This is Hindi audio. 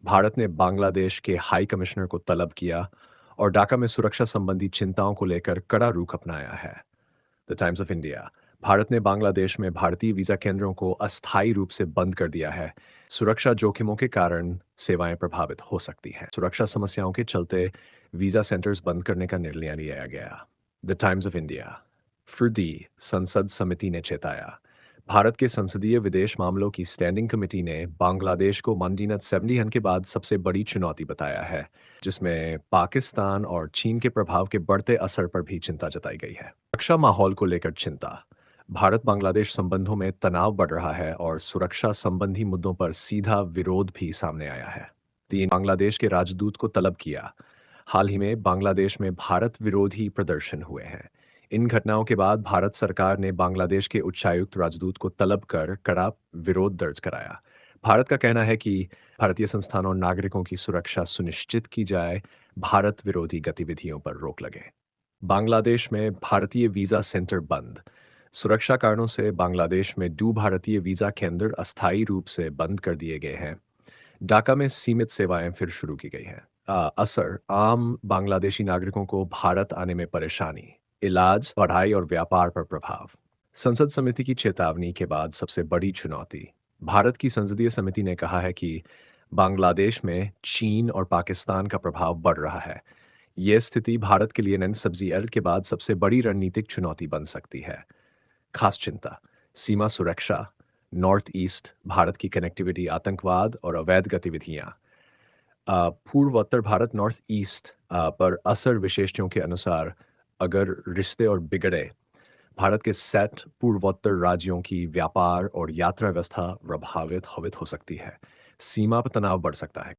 भारत ने बांग्लादेश के हाई कमिश्नर को तलब किया और ढाका में सुरक्षा संबंधी चिंताओं को लेकर कड़ा रुख अपनाया है। The Times of India. Bharat ने बांग्लादेश में भारतीय वीजा केंद्रों को अस्थायी रूप से बंद कर दिया है। सुरक्षा जोखिमों के कारण सेवाएं प्रभावित हो सकती हैं। सुरक्षा समस्याओं के चलते वीजा सेंटर्स बंद करने का निर्णय लिया गया। The Times of India. फिरदी संसद समिति ने चेताया। भारत के संसदीय विदेश मामलों की स्टैंडिंग कमेटी ने बांग्लादेश को मंडीनत 70 के बाद सबसे बड़ी चुनौती बताया है, जिसमें पाकिस्तान और चीन के प्रभाव के बढ़ते असर पर भी चिंता जताई गई है। सुरक्षा माहौल को लेकर चिंता। भारत बांग्लादेश संबंधों में तनाव बढ़ रहा है और सुरक्षा संबंधी मुद्दों पर सीधा विरोध भी सामने आया है। तीन बांग्लादेश के राजदूत को तलब किया। हाल ही में बांग्लादेश में भारत विरोधी प्रदर्शन हुए हैं। इन घटनाओं के बाद भारत सरकार ने बांग्लादेश के उच्चायुक्त राजदूत को तलब कर कड़ा विरोध दर्ज कराया। भारत का कहना है कि भारतीय संस्थानों और नागरिकों की सुरक्षा सुनिश्चित की जाए, भारत विरोधी गतिविधियों पर रोक लगे। बांग्लादेश में भारतीय वीजा सेंटर बंद। सुरक्षा कारणों से बांग्लादेश में भारतीय वीजा केंद्र अस्थायी रूप से बंद कर दिए गए हैं। ढाका में सीमित सेवाएं फिर शुरू की गई हैं। असर आम बांग्लादेशी नागरिकों को भारत आने में परेशानी, इलाज, पढ़ाई और व्यापार पर प्रभाव। संसद समिति की चेतावनी के बाद सबसे बड़ी चुनौती। भारत की संसदीय समिति ने कहा है कि बांग्लादेश में चीन और पाकिस्तान का प्रभाव बढ़ रहा है। यह स्थिति भारत के लिए NSFZL के बाद सबसे बड़ी रणनीतिक चुनौती बन सकती है। खास चिंता, सीमा सुरक्षा, नॉर्थ ईस्ट, भारत की कनेक्टिविटी, आतंकवाद और अवैध गतिविधियां। पूर्वोत्तर भारत नॉर्थ ईस्ट पर असर। विशेषज्ञों के अनुसार अगर रिश्ते और बिगड़े, भारत के सेट पूर्वोत्तर राज्यों की व्यापार और यात्रा व्यवस्था प्रभावित हो सकती है। सीमा पर तनाव बढ़ सकता है।